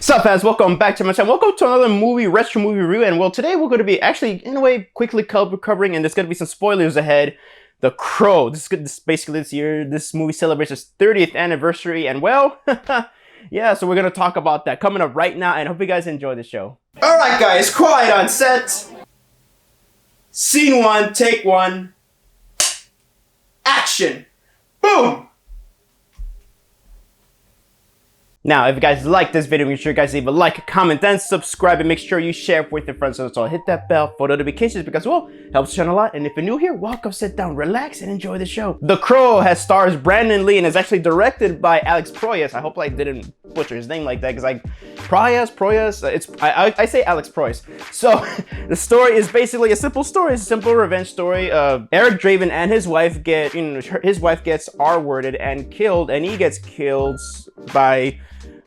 Sup fans, welcome back to my channel. Welcome to another retro movie review. And well, today we're going to be actually, in a way, quickly covering, and there's going to be some spoilers ahead. The Crow. Basically this year, this movie celebrates its 30th anniversary, and well, yeah, so we're going to talk about that coming up right now, and I hope you guys enjoy the show. Alright guys, quiet on set. Scene 1, take 1. Action. Boom! Now, if you guys like this video, make sure you guys leave a like, comment, and subscribe, and make sure you share it with your friends. So hit that bell for notifications because, well, it helps the channel a lot. And if you're new here, welcome, sit down, relax, and enjoy the show. The Crow stars Brandon Lee and is actually directed by Alex Proyas. I hope I didn't butcher his name like that because Proyas, I say Alex Proyas. So the story is basically a simple story. It's a simple revenge story. Eric Draven and his wife his wife gets R-worded and killed, and he gets killed by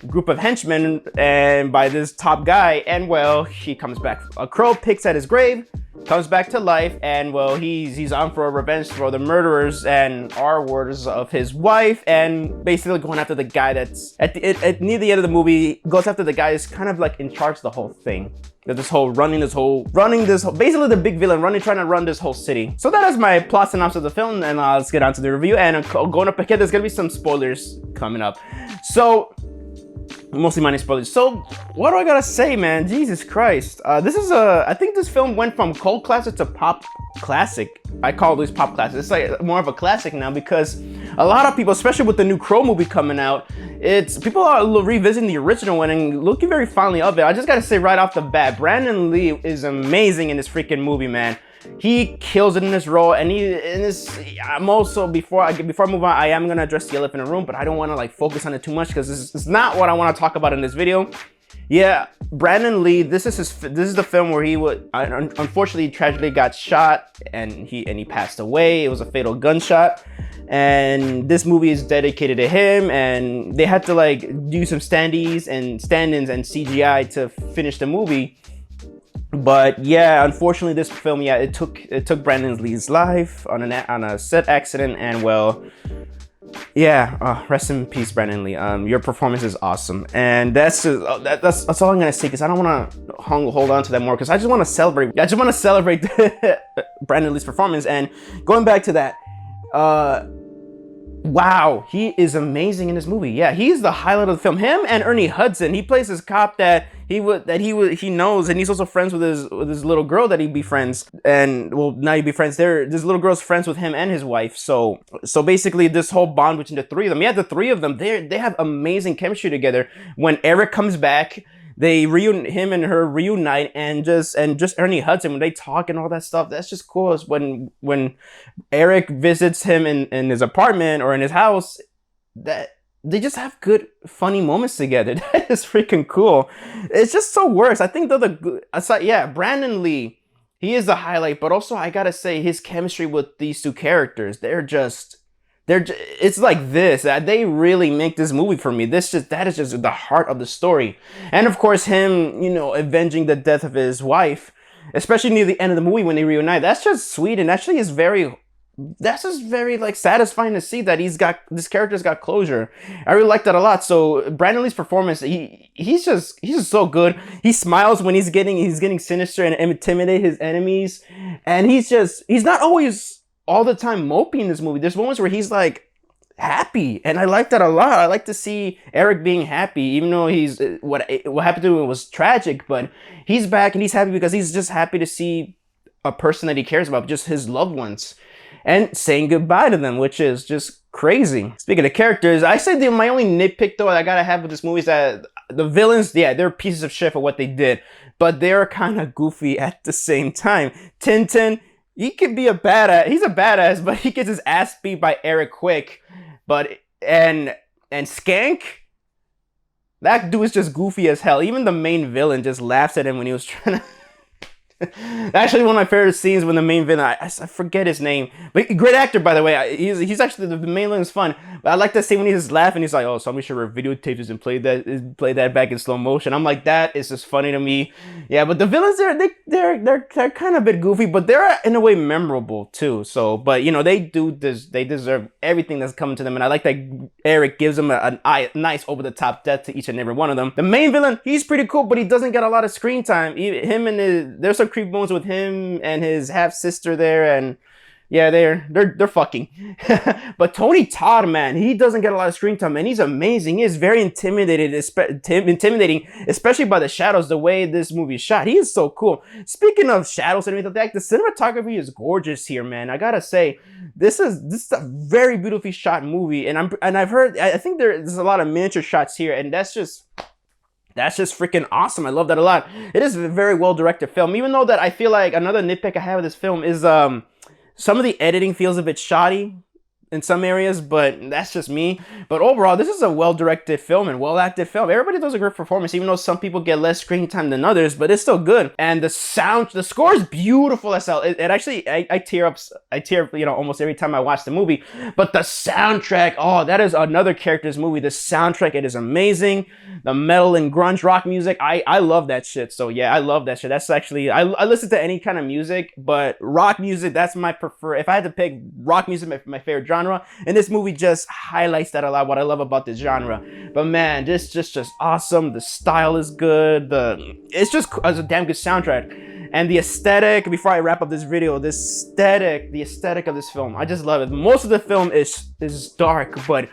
group of henchmen and by this top guy, and well, he comes back. A crow picks at his grave, comes back to life, and well, he's on for a revenge for the murderers and R-words of his wife, and basically going after the guy that's near the end of the movie, goes after the guy who's kind of like in charge of the whole thing. Basically the big villain trying to run this whole city. So that is my plot synopsis of the film, and let's get on to the review. And going up ahead, there's gonna be some spoilers coming up. So mostly minor spoilers. So what do I gotta say, man? Jesus Christ. I think this film went from cult classic to pop classic. I call these pop classics. It's like more of a classic now because a lot of people, especially with the new Crow movie coming out, people are revisiting the original one and looking very fondly of it. I just gotta say right off the bat, Brandon Lee is amazing in this freaking movie, man. He kills it in this role, and I'm also, before I move on, I am gonna address the elephant in the room, but I don't want to like focus on it too much because this is not what I want to talk about in this video. Yeah, Brandon Lee, this is the film where he unfortunately tragically got shot and he passed away. It was a fatal gunshot, and this movie is dedicated to him, and they had to like do some stand-ins and CGI to finish the movie. But yeah, unfortunately, this film, yeah, it took Brandon Lee's life on a set accident, and well, yeah, rest in peace, Brandon Lee. Your performance is awesome, and that's all I'm gonna say because I don't want to hold on to that more because I just want to celebrate. I just want to celebrate Brandon Lee's performance. And going back to that, wow, he is amazing in this movie. Yeah, he's the highlight of the film. Him and Ernie Hudson. He plays this cop that he knows, and he's also friends with his little girl that he befriends. And well, now he befriends this little girl's friends with him and his wife. So basically, this whole bond between the three of them. Yeah, the three of them. They have amazing chemistry together. When Eric comes back, him and her reunite, and just Ernie Hudson, when they talk and all that stuff, that's just cool. When Eric visits him in his apartment or in his house, that they just have good funny moments together. That is freaking cool. It's just so works. I think yeah, Brandon Lee, he is the highlight, but also I gotta say his chemistry with these two characters, it's like this. They really make this movie for me. That is just the heart of the story. And of course, him, avenging the death of his wife, especially near the end of the movie when they reunite. That's just sweet, and actually that's just very like satisfying to see that this character's got closure. I really like that a lot. So Brandon Lee's performance, he's just so good. He smiles when he's getting sinister and intimidate his enemies, and he's not always all the time mopey in this movie. There's moments where he's like happy, and I like that a lot. I like to see Eric being happy, even though what happened to him was tragic, but he's back and he's happy because he's just happy to see a person that he cares about, just his loved ones, and saying goodbye to them, which is just crazy. Speaking of characters, I say my only nitpick though I gotta have with this movie is that the villains, yeah, they're pieces of shit for what they did, but they're kind of goofy at the same time. Tintin, he could be a badass. He's a badass, but he gets his ass beat by Eric quick. And Skank, that dude is just goofy as hell. Even the main villain just laughs at him when he was trying to Actually, one of my favorite scenes when the main villain, I forget his name, but great actor, by the way. He's actually, the main villain is fun. But I like that scene when he's just laughing. He's like, oh, somebody should have videotaped this and played that back in slow motion. I'm like, that is just funny to me. Yeah, but the villains, they're kind of a bit goofy, but they're in a way memorable too. So, but you know, they deserve everything that's coming to them. And I like that Eric gives them a nice over the top death to each and every one of them. The main villain, he's pretty cool, but he doesn't get a lot of screen time. There's some creep moments with him and his half sister there, and yeah, they're fucking. But Tony Todd, man, he doesn't get a lot of screen time, and he's amazing. He is very intimidating, especially by the shadows, the way this movie is shot. He is so cool. Speaking of shadows and everything like that, the cinematography is gorgeous here, man. I gotta say, this is a very beautifully shot movie, and I've heard, I think there's a lot of miniature shots here, and that's just freaking awesome. I love that a lot. It is a very well directed film, even though that I feel like another nitpick I have of this film is some of the editing feels a bit shoddy in some areas, but that's just me. But overall, this is a well-directed film and well-acted film. Everybody does a great performance, even though some people get less screen time than others, but it's still good. And the score is beautiful as hell. It actually, I tear up, you know, almost every time I watch the movie. But the soundtrack, oh, that is another character's movie. The soundtrack, it is amazing. The metal and grunge rock music, I love that shit. So yeah, I love that shit. That's actually, I listen to any kind of music, but rock music, that's my preferred. If I had to pick rock music, my favorite genre, and this movie just highlights that a lot, what I love about this genre. But man, this just awesome. The style is good. It's just a damn good soundtrack. And the aesthetic, before I wrap up this video, the aesthetic of this film, I just love it. Most of the film is dark, but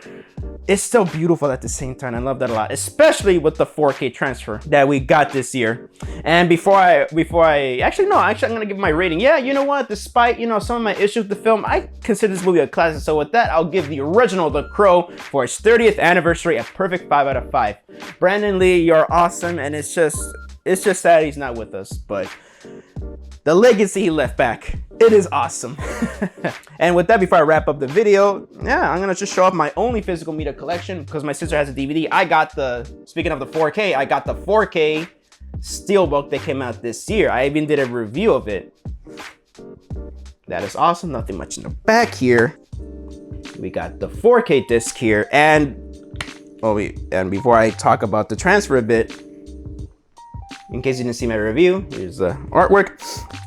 it's still beautiful at the same time. I love that a lot, especially with the 4K transfer that we got this year. And before I actually, I'm gonna give my rating. Yeah, you know what? Despite, you know, some of my issues with the film, I consider this movie a classic. So with that, I'll give the original, The Crow, for its 30th anniversary, a perfect 5 out of 5. Brandon Lee, you're awesome, and it's just sad he's not with us, but the legacy he left back, it is awesome. And with that, before I wrap up the video, yeah, I'm gonna just show off my only physical media collection, because my sister has a DVD. I got speaking of the 4K, I got the 4K Steelbook that came out this year. I even did a review of it. That is awesome. Nothing much in the back here. We got the 4K disc here, and before I talk about the transfer a bit, in case you didn't see my review, here's the artwork.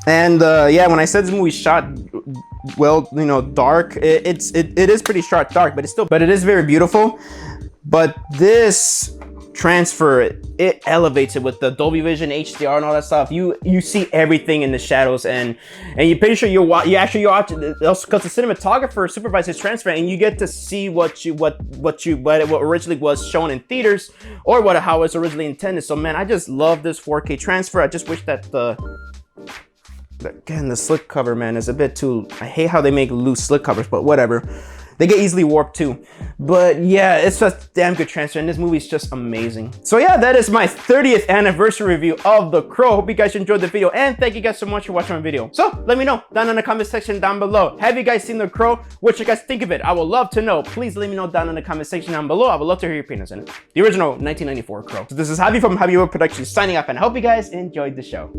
And yeah, when I said this movie shot well, you know, dark, it is pretty sharp dark, but it is very beautiful. But this transfer, it elevates it with the Dolby Vision, HDR, and all that stuff. You see everything in the shadows, and you're pretty sure you actually watch it, because the cinematographer supervises transfer, and you get to see what originally was shown in theaters, or how it was originally intended. So man, I just love this 4K transfer. I just wish that the slip cover, man, is a bit too. I hate how they make loose slip covers, but whatever. They get easily warped too. But yeah, it's a damn good transfer, and this movie is just amazing. So yeah, that is my 30th anniversary review of The Crow. Hope you guys enjoyed the video, and thank you guys so much for watching my video. So let me know down in the comment section down below. Have you guys seen The Crow? What you guys think of it? I would love to know. Please let me know down in the comment section down below. I would love to hear your opinions on it. The original 1994 Crow. So this is Javi from JAVIWOOD Productions signing off, and I hope you guys enjoyed the show.